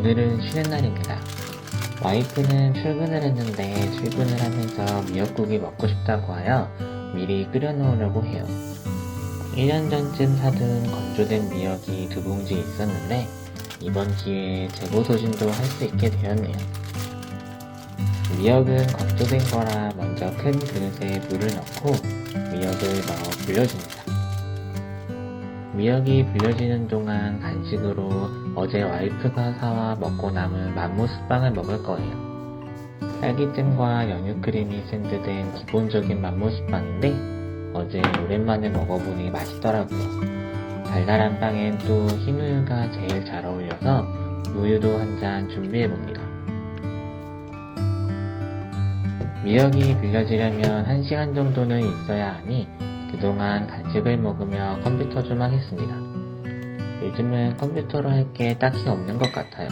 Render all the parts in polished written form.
오늘은 쉬는 날입니다. 와이프는 출근을 했는데 출근을 하면서 미역국이 먹고 싶다고 하여 미리 끓여놓으려고 해요. 1년 전쯤 사둔 건조된 미역이 2봉지 있었는데 이번 기회에 재고소진도 할 수 있게 되었네요. 미역은 건조된 거라 먼저 큰 그릇에 물을 넣고 미역을 넣어 불려줍니다. 미역이 불려지는 동안 간식으로 어제 와이프가 사와 먹고 남은 맘모스빵을 먹을 거예요. 딸기잼과 연유크림이 샌드된 기본적인 맘모스빵인데 어제 오랜만에 먹어보니 맛있더라고요. 달달한 빵엔 또 흰우유가 제일 잘 어울려서 우유도 한 잔 준비해봅니다. 미역이 불려지려면 1시간 정도는 있어야 하니 그동안 간식을 먹으며 컴퓨터 좀 하겠습니다. 요즘은 컴퓨터로 할 게 딱히 없는 것 같아요.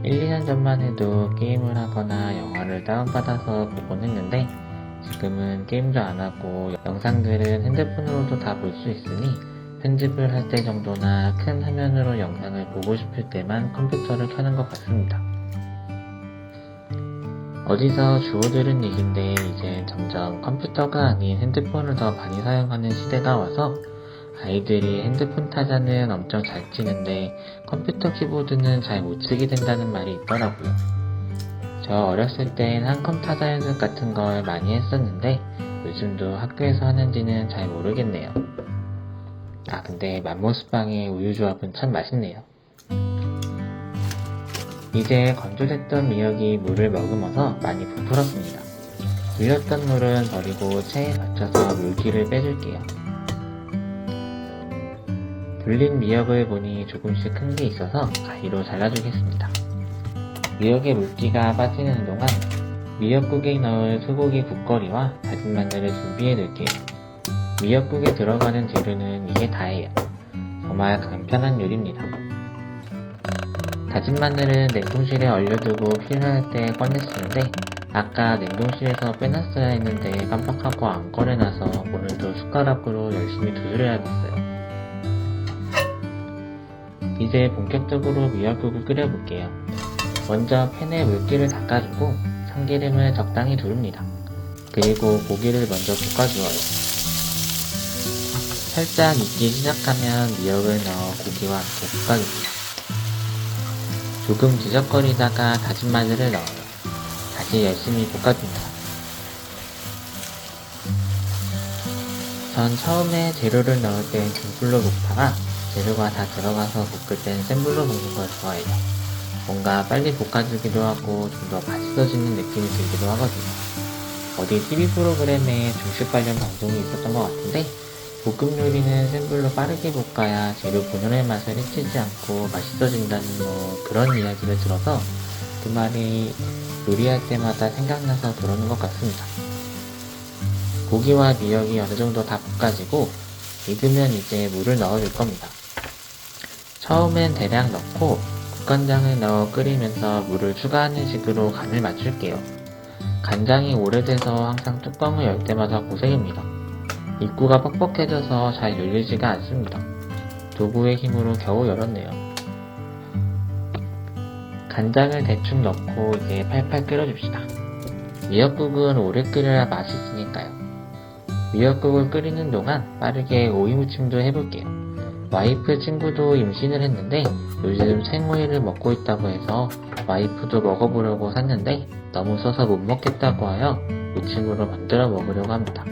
1, 2년 전만 해도 게임을 하거나 영화를 다운받아서 보곤 했는데 지금은 게임도 안 하고 영상들은 핸드폰으로도 다 볼 수 있으니 편집을 할 때 정도나 큰 화면으로 영상을 보고 싶을 때만 컴퓨터를 켜는 것 같습니다. 어디서 주워 들은 얘긴데 이제 점점 컴퓨터가 아닌 핸드폰을 더 많이 사용하는 시대가 와서 아이들이 핸드폰 타자는 엄청 잘 치는데 컴퓨터 키보드는 잘 못 치게 된다는 말이 있더라고요. 저 어렸을 땐 한컴 타자 연습 같은 걸 많이 했었는데 요즘도 학교에서 하는지는 잘 모르겠네요. 근데 맘모스빵의 우유 조합은 참 맛있네요. 이제 건조됐던 미역이 물을 머금어서 많이 부풀었습니다. 불렸던 물은 버리고 체에 받쳐서 물기를 빼줄게요. 불린 미역을 보니 조금씩 큰 게 있어서 가위로 잘라주겠습니다. 미역의 물기가 빠지는 동안 미역국에 넣을 소고기 국거리와 다진 마늘을 준비해 놓을게요. 미역국에 들어가는 재료는 이게 다예요. 정말 간편한 요리입니다. 다진 마늘은 냉동실에 얼려두고 필요할 때 꺼내 쓰는데 아까 냉동실에서 빼놨어야 했는데 깜빡하고 안 꺼내놔서 오늘도 숟가락으로 열심히 두드려야겠어요. 이제 본격적으로 미역국을 끓여볼게요. 먼저 팬에 물기를 닦아주고 참기름을 적당히 두릅니다. 그리고 고기를 먼저 볶아주어요. 살짝 익기 시작하면 미역을 넣어 고기와 함께 볶아줍니다. 조금 뒤적거리다가 다진 마늘을 넣어요. 다시 열심히 볶아줍니다. 전 처음에 재료를 넣을 땐 중불로 볶다가 재료가 다 들어가서 볶을 땐 센 불로 볶는 걸 좋아해요. 뭔가 빨리 볶아주기도 하고 좀 더 맛있어지는 느낌이 들기도 하거든요. 어디 TV 프로그램에 중식 관련 방송이 있었던 것 같은데 볶음 요리는 센 불로 빠르게 볶아야 재료 본연의 맛을 해치지 않고 맛있어진다는 그런 이야기를 들어서 그 말이 요리할 때마다 생각나서 그러는 것 같습니다. 고기와 미역이 어느 정도 다 볶아지고 익으면 이제 물을 넣어줄 겁니다. 처음엔 대량 넣고 국간장을 넣어 끓이면서 물을 추가하는 식으로 간을 맞출게요. 간장이 오래돼서 항상 뚜껑을 열 때마다 고생입니다. 입구가 뻑뻑해져서 잘 열리지가 않습니다. 도구의 힘으로 겨우 열었네요. 간장을 대충 넣고 이제 팔팔 끓여줍시다. 미역국은 오래 끓여야 맛있으니까요. 미역국을 끓이는 동안 빠르게 오이 무침도 해볼게요. 와이프 친구도 임신을 했는데 요즘 생오이를 먹고 있다고 해서 와이프도 먹어보려고 샀는데 너무 써서 못 먹겠다고 하여 무침으로 만들어 먹으려고 합니다.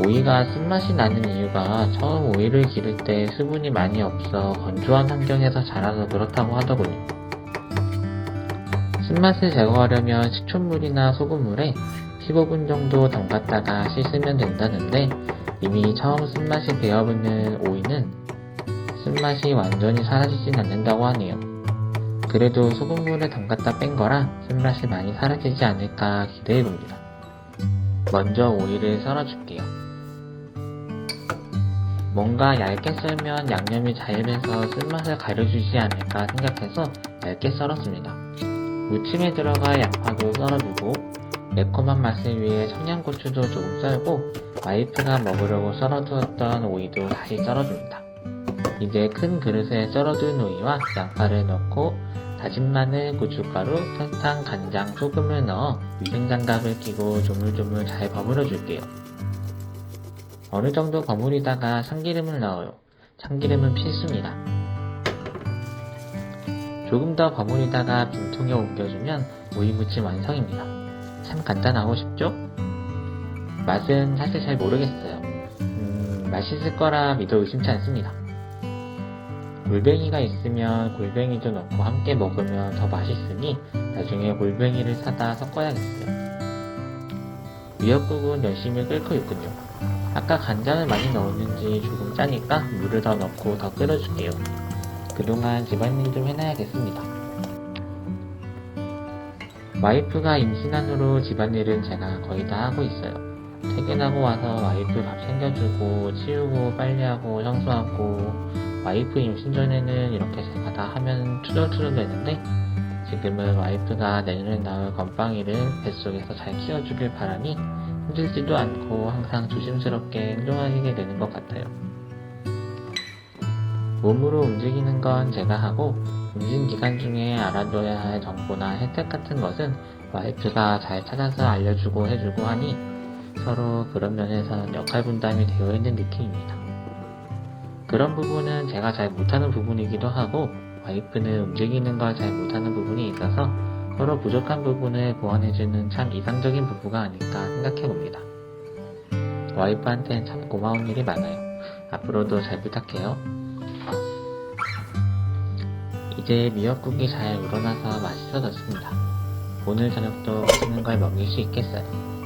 오이가 쓴맛이 나는 이유가 처음 오이를 기를 때 수분이 많이 없어 건조한 환경에서 자라서 그렇다고 하더군요. 쓴맛을 제거하려면 식초물이나 소금물에 15분 정도 담갔다가 씻으면 된다는데 이미 처음 쓴맛이 배어붙는 오이는 쓴맛이 완전히 사라지진 않는다고 하네요. 그래도 소금물에 담갔다 뺀 거라 쓴맛이 많이 사라지지 않을까 기대해봅니다. 먼저 오이를 썰어줄게요. 뭔가 얇게 썰면 양념이 잘 배서 쓴맛을 가려주지 않을까 생각해서 얇게 썰었습니다. 무침에 들어갈 양파도 썰어주고 매콤한 맛을 위해 청양고추도 조금 썰고 와이프가 먹으려고 썰어두었던 오이도 다시 썰어줍니다. 이제 큰 그릇에 썰어둔 오이와 양파를 넣고 다진 마늘, 고춧가루, 설탕, 간장, 소금을 넣어 위생장갑을 끼고 조물조물 잘 버무려 줄게요. 어느 정도 버무리다가 참기름을 넣어요. 참기름은 필수입니다. 조금 더 버무리다가 빈통에 옮겨주면 오이무침 완성입니다. 참 간단하고 쉽죠? 맛은 사실 잘 모르겠어요. 맛있을 거라 믿어 의심치 않습니다. 골뱅이가 있으면 골뱅이도 넣고 함께 먹으면 더 맛있으니 나중에 골뱅이를 사다 섞어야겠어요. 미역국은 열심히 끓고 있군요. 아까 간장을 많이 넣었는지 조금 짜니까 물을 더 넣고 더 끓여줄게요. 그동안 집안일 좀 해놔야겠습니다. 와이프가 임신한 후로 집안일은 제가 거의 다 하고 있어요. 퇴근하고 와서 와이프 밥 챙겨주고 치우고 빨래하고 청소하고 와이프 임신 전에는 이렇게 제가 다 하면 투덜투덜 되는데 지금은 와이프가 내년에 낳을 건빵이를 뱃속에서 잘 키워주길 바라니 힘들지도 않고 항상 조심스럽게 행동하게 되는 것 같아요. 몸으로 움직이는 건 제가 하고 임신 기간 중에 알아둬야 할 정보나 혜택 같은 것은 와이프가 잘 찾아서 알려주고 해주고 하니 서로 그런 면에서는 역할 분담이 되어 있는 느낌입니다. 그런 부분은 제가 잘 못하는 부분이기도 하고 와이프는 움직이는 걸 잘 못하는 부분이 있어서 서로 부족한 부분을 보완해주는 참 이상적인 부부가 아닐까 생각해봅니다. 와이프한테는 참 고마운 일이 많아요. 앞으로도 잘 부탁해요. 이제 미역국이 잘 우러나서 맛있어졌습니다. 오늘 저녁도 맛있는 걸 먹일 수 있겠어요.